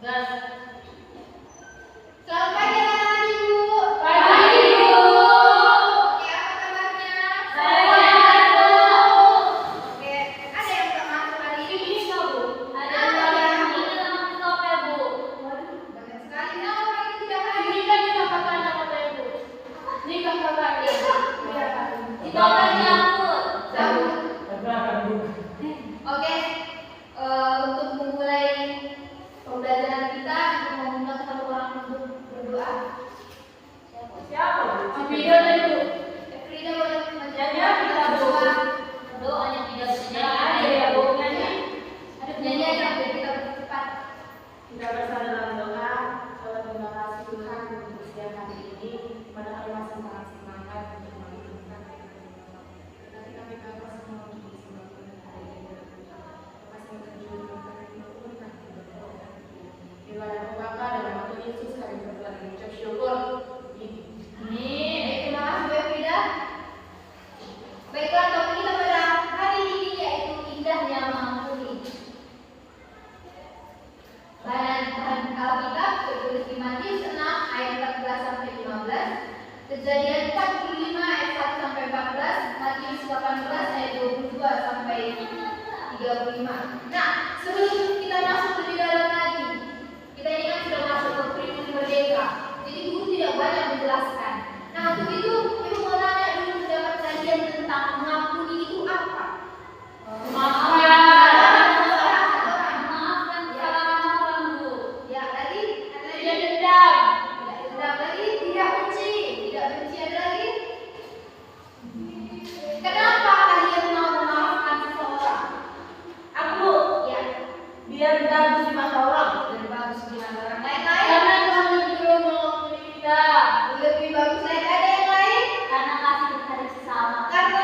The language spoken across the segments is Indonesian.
Gas. Selamat pagi anak-anak Ibu. Pagi, Ibu. Oke, apa kabarnya? Sehat, Bu. Oke, ada yang belum masuk hari ini? Bisa, Bu. Ada Ada dua yang yang ini sama stopnya, Bu. Waduh, banyak sekali. Nah, orang itu tidak hadir. Ini kan juga kakaknya katanya, Bu. Ini kan kakaknya. Iya. Itu apa nyambut? Sambut. Terbelakang, Bu. Oke, untuk memulai pembelajaran kita, aku mau mengundang satu orang untuk berdoa. Siapa, Bu? Video tadi, Bu. Frida boleh Nyanyi kita, Bu. Doanya tidak senyap. Ada ya, Bu. Nyanyi. Ada Nyanyi aja biar kita bercepat. Kita bersama dalam doa. Allah, terima kasih Tuhan untuk siang hari ini. Padahal masih sangat semangat untuk melakukan tapi kami bangga semua untuk bisa melakukan hari ini. Masih terjun di dalam Bapa dan nama Tuhan Yesus kami berdoa dan mengucap syukur. Terima kasih Bu Frida. Baiklah, topik kita pada hari ini yaitu indahnya mengampuni. Bahan Alkitab tertulis di Matius 6 ayat 14 sampai 15, Kejadian 45 ayat 1 sampai 14, Matius 18 ayat 22 sampai 35. Nah, sebelum kita masuk lebih dalam lagi, kita ini kan sudah masuk ke Primus Merdeka, jadi guru tidak banyak menjelaskan. Nah, untuk itu Ibu mau nanya dulu pendapat kalian tentang mengampuni itu apa? Maafkan kesalahan orang, Bu. Ya, tadi Tidak dendam. tidak dendam lagi, tidak benci, ada lagi. Kenapa kalian mau memaafkan seseorang? Aku Ya, biar bagus di mata orang. lebih bagus dengan orang lain-lain. Karena Tuhan lebih dulu mengampuni kita. Lebih bagus lagi, ada yang lain? Karena kasih terhadap sesama. Karena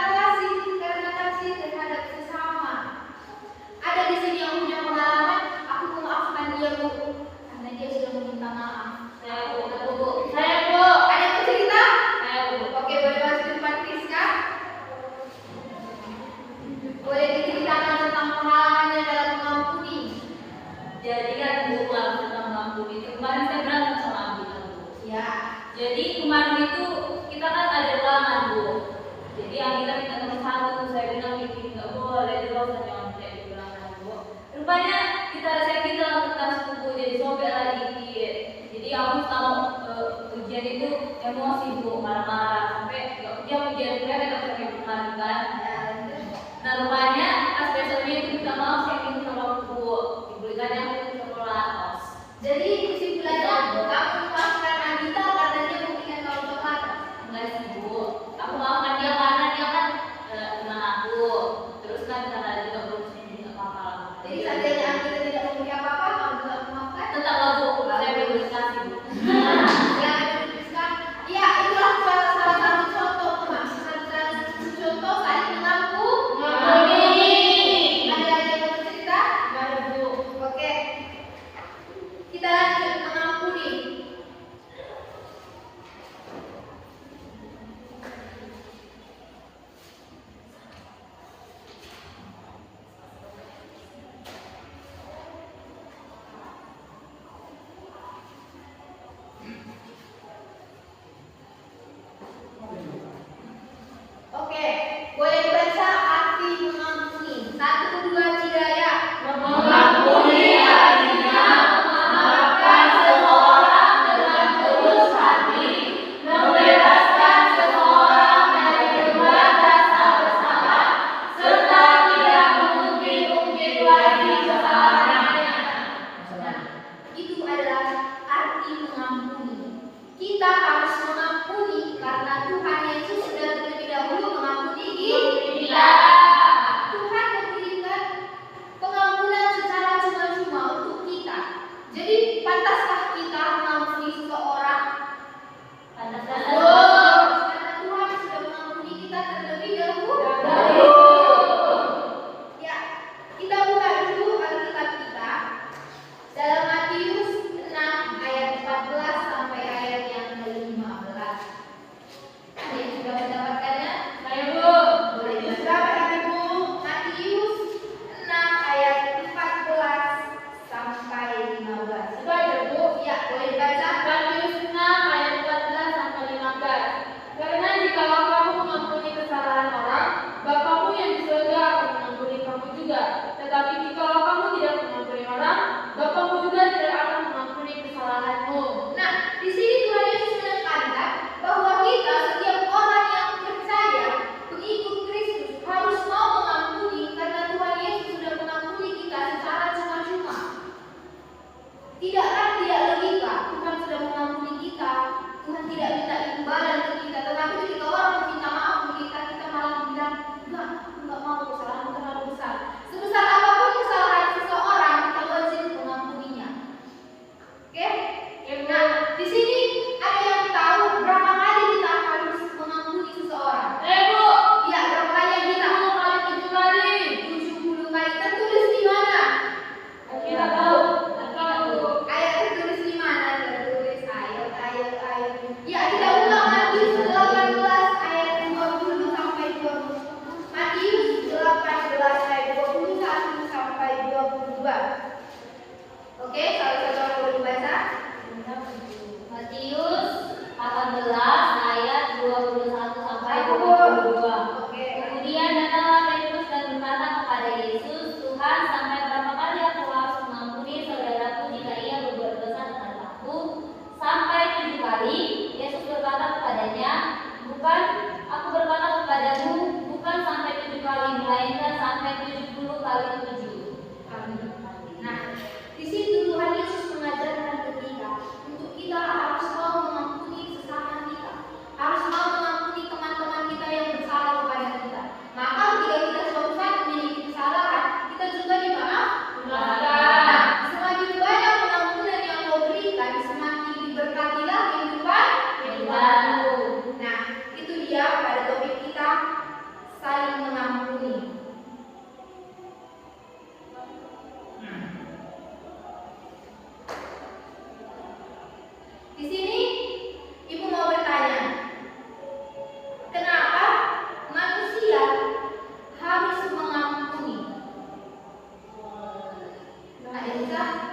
kasih terhadap sesama. Ada di sini yang punya pengalaman, aku memaafkan dia Bu, karena dia sudah meminta maaf. Saya, Bu. Aku, Bu. Saya, Bu. Ada yang mau cerita? Saya, Bu. Oke, boleh masuk ke depan Priska. Boleh diceritakan tentang pengalamannya dalam mengampuni. Jadi kan Bu, kalau tentang mengampuni itu kemarin saya berantem sama Abi, Bu. Ya, Jadi kemarin itu kita kan ada ulangan, Bu. Jadi yang kita minta nomor 1, saya bilang ini nggak boleh terus jangan kayak di ulangan, Bu. Rupanya kita resep kita tentang suku jadi sobek lagi dikit. Jadi aku sama ujian itu emosi, Bu, marah-marah sampai dia ujian kuliah kita sampai kemarin kan. Nah rupanya pas besoknya itu minta maaf saya minta sama Bu, dibelikannya aku coklat. jadi kesimpulannya kamu memaafkan Anita karena dia memberikan kamu coklat. Enggak sih Bu, aku maafkan dia karena dia kan teman aku. Terus kan karena juga berusaha jadi nggak apa-apa lah. Jadi seandainya Anita tidak memberi apa-apa, kamu juga memaafkan. Tetap lah Bu, saya belum dikasih Bu. Ya, Priska. Iya, itulah salah satu contoh, salah satu contoh saling mengampuni. Ada lagi yang mau cerita? Nggak ada Bu. Oke, kita lanjut mengampuni. bisa